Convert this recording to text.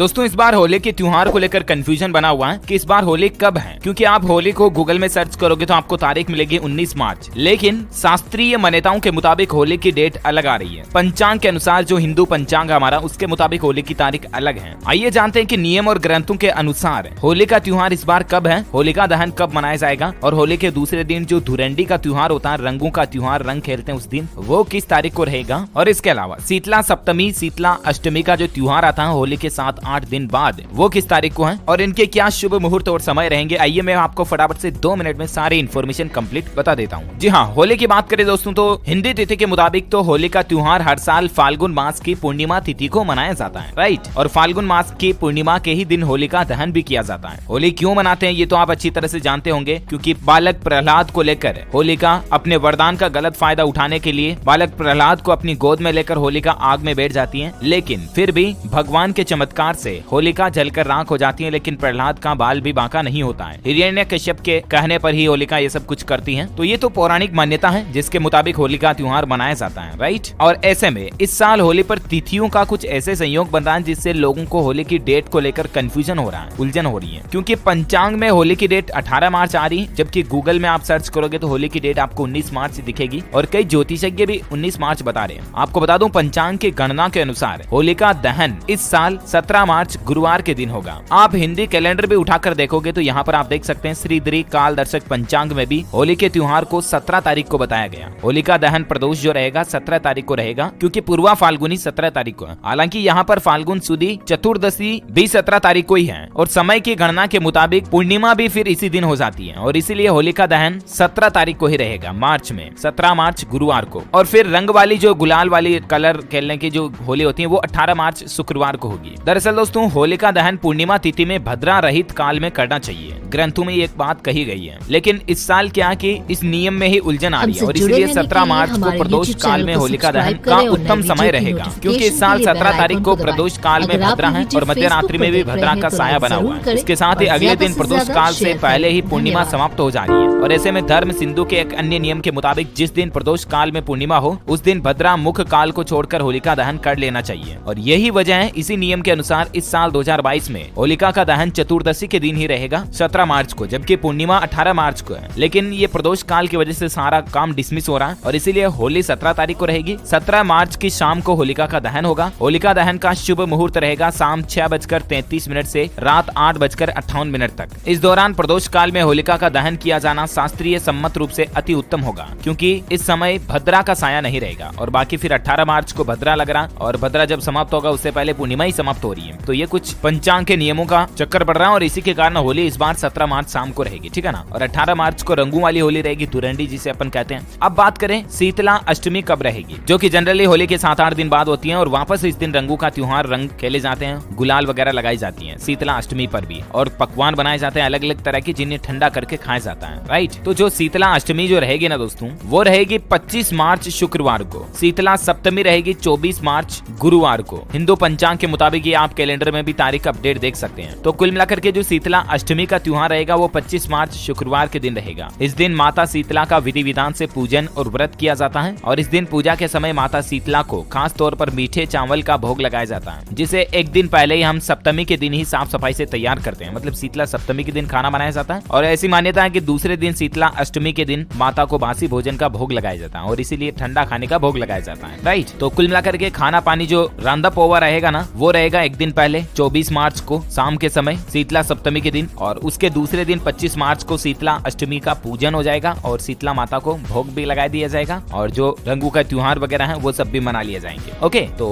दोस्तों इस बार होली के त्योहार को लेकर कंफ्यूजन बना हुआ है कि इस बार होली कब है, क्योंकि आप होली को गूगल में सर्च करोगे तो आपको तारीख मिलेगी 19 मार्च, लेकिन शास्त्रीय मान्यताओं के मुताबिक होली की डेट अलग आ रही है। पंचांग के अनुसार जो हिंदू पंचांग हमारा, उसके मुताबिक होली की तारीख अलग है। आइए जानते हैं कि नियम और ग्रंथों के अनुसार होली का त्योहार इस बार कब है, होलिका दहन कब मनाया जाएगा और होली के दूसरे दिन जो धुरंडी का त्योहार होता है, रंगों का त्योहार, रंग खेलते हैं उस दिन, वो किस तारीख को रहेगा। और इसके अलावा शीतला सप्तमी, शीतला अष्टमी का जो त्योहार आता है होली के 7-8 दिन बाद, वो किस तारीख को है और इनके क्या शुभ मुहूर्त और समय रहेंगे। आइए मैं आपको फटाफट से 2 मिनट में सारी इन्फॉर्मेशन कंप्लीट बता देता हूँ। जी हाँ, होली की बात करें दोस्तों तो हिंदी तिथि के मुताबिक तो होली का त्योहार हर साल फाल्गुन मास की पूर्णिमा तिथि को मनाया जाता है, राइट। और फाल्गुन मास की पूर्णिमा के ही दिन होलिका दहन भी किया जाता है। होली क्यों मनाते हैं ये तो आप अच्छी तरह से जानते होंगे, क्योंकि बालक प्रहलाद को लेकर होलिका अपने वरदान का गलत फायदा उठाने के लिए बालक प्रहलाद को अपनी गोद में लेकर होलिका आग में बैठ जाती है, लेकिन फिर भी भगवान के चमत्कार से होलिका जलकर राख हो जाती है, लेकिन प्रहलाद का बाल भी बांका नहीं होता है। हिरण्यकश्यप के कहने पर ही होलिका ये सब कुछ करती है। तो ये तो पौराणिक मान्यता है जिसके मुताबिक होली का त्योहार मनाया जाता है, राइट। और ऐसे में इस साल होली पर तिथियों का कुछ ऐसे संयोग बन रहा है जिससे लोगों को होली की डेट को लेकर कंफ्यूजन हो रहा है, उलझन हो रही है। क्योंकि पंचांग में होली की डेट 18 मार्च आ रही है, जबकि गूगल में आप सर्च करोगे तो होली की डेट आपको 19 मार्च दिखेगी और कई ज्योतिषज्ञ भी 19 मार्च बता रहे हैं। आपको बता दूं पंचांग की गणना के अनुसार होलिका दहन इस साल 17 मार्च गुरुवार के दिन होगा। आप हिंदी कैलेंडर भी उठाकर देखोगे तो यहाँ पर आप देख सकते हैं श्रीधरी काल दर्शक पंचांग में भी होली के त्योहार को 17 तारीख को बताया गया। होलिका दहन प्रदोष जो रहेगा 17 तारीख को रहेगा, क्योंकि पूर्वा फाल्गुनी 17 तारीख को है। हालांकि यहाँ पर फाल्गुन सुदी चतुर्दशी भी 17 तारीख को ही है और समय की गणना के मुताबिक पूर्णिमा भी फिर इसी दिन हो जाती है और इसीलिए होलिका दहन 17 तारीख को ही रहेगा, मार्च में 17 मार्च गुरुवार को। और फिर रंग वाली जो गुलाल वाली कलर खेलने की जो होली होती है वो 18 मार्च शुक्रवार को होगी। दरअसल दोस्तों होलिका दहन पूर्णिमा तिथि में भद्रा रहित काल में करना चाहिए, ग्रंथों में एक बात कही गई है, लेकिन इस साल क्या कि इस नियम में ही उलझन आ रही है और इसीलिए 17 मार्च को प्रदोष काल में होलिका दहन का उत्तम समय रहेगा, क्योंकि इस साल 17 तारीख को प्रदोष काल में भद्रा है और मध्य रात्रि में भी भद्रा का साया बना हुआ है। इसके साथ ही अगले दिन प्रदोष काल से पहले ही पूर्णिमा समाप्त हो जा रही है और ऐसे में धर्म सिंधु के एक अन्य नियम के मुताबिक जिस दिन प्रदोष काल में पूर्णिमा हो उस दिन भद्रा मुख काल को छोड़कर होलिका दहन कर लेना चाहिए। और यही वजह है, इसी नियम के अनुसार इस साल 2022 में होलिका का दहन चतुर्दशी के दिन ही रहेगा 17 मार्च को, जबकि पूर्णिमा 18 मार्च को है। लेकिन ये प्रदोष काल की वजह से सारा काम डिसमिस हो रहा है और इसीलिए होली 17 तारीख को रहेगी। 17 मार्च की शाम को होलिका का दहन होगा। होलिका दहन का शुभ मुहूर्त रहेगा शाम 6:33 से रात 8:58 तक। इस दौरान प्रदोष काल में होलिका का दहन किया जाना शास्त्रीय सम्मत रूप से अति उत्तम होगा, क्योंकि इस समय भद्रा का साया नहीं रहेगा और बाकी फिर 18 मार्च को भद्रा लग रहा और भद्रा जब समाप्त होगा उससे पहले पूर्णिमा ही समाप्त हो रही है। तो ये कुछ पंचांग के नियमों का चक्कर पड़ रहा है और इसी के कारण होली इस बार 17 मार्च शाम को रहेगी, ठीक है ना। और 18 मार्च को रंगों वाली होली रहेगी, धुरंडी जिसे अपन कहते हैं। अब बात करें शीतला अष्टमी कब रहेगी, जो कि जनरली होली के 7-8 दिन बाद होती है और वापस इस दिन रंगों का त्योहार, रंग खेले जाते हैं, गुलाल वगैरह लगाई जाती है शीतला अष्टमी पर भी और पकवान बनाए जाते हैं अलग अलग तरह के जिन्हें ठंडा करके खाया जाता है, राइट। तो जो शीतला अष्टमी जो रहेगी ना दोस्तों वो रहेगी 25 मार्च शुक्रवार को। शीतला सप्तमी रहेगी 24 मार्च गुरुवार को। हिंदू पंचांग के मुताबिक ये आप कैलेंडर में भी तारीख अपडेट देख सकते हैं। तो कुल मिलाकर के जो शीतला अष्टमी का त्योहार रहेगा वो 25 मार्च शुक्रवार के दिन रहेगा। इस दिन माता शीतला का विधि विधान से पूजन और व्रत किया जाता है और इस दिन पूजा के समय माता शीतला को खास तौर पर मीठे चावल का भोग लगाया जाता है, जिसे एक दिन पहले ही हम सप्तमी के दिन ही साफ सफाई से तैयार करते हैं। मतलब शीतला सप्तमी के दिन खाना बनाया जाता है और ऐसी मान्यता है कि दूसरे दिन शीतला अष्टमी के दिन माता को बासी भोजन का भोग लगाया जाता है और इसीलिए ठंडा खाने का भोग लगाया जाता है, राइट। तो कुल मिलाकर के खाना पानी जो रांदा पोवा रहेगा ना वो रहेगा एक दिन पहले 24 मार्च को शाम के समय शीतला सप्तमी के दिन, और उसके दूसरे दिन 25 मार्च को शीतला अष्टमी का पूजन हो जाएगा और शीतला माता को भोग भी लगा दिया जाएगा और जो रंगों का त्योहार वगैरह है वो सब भी मना लिया जाएंगे। ओके, तो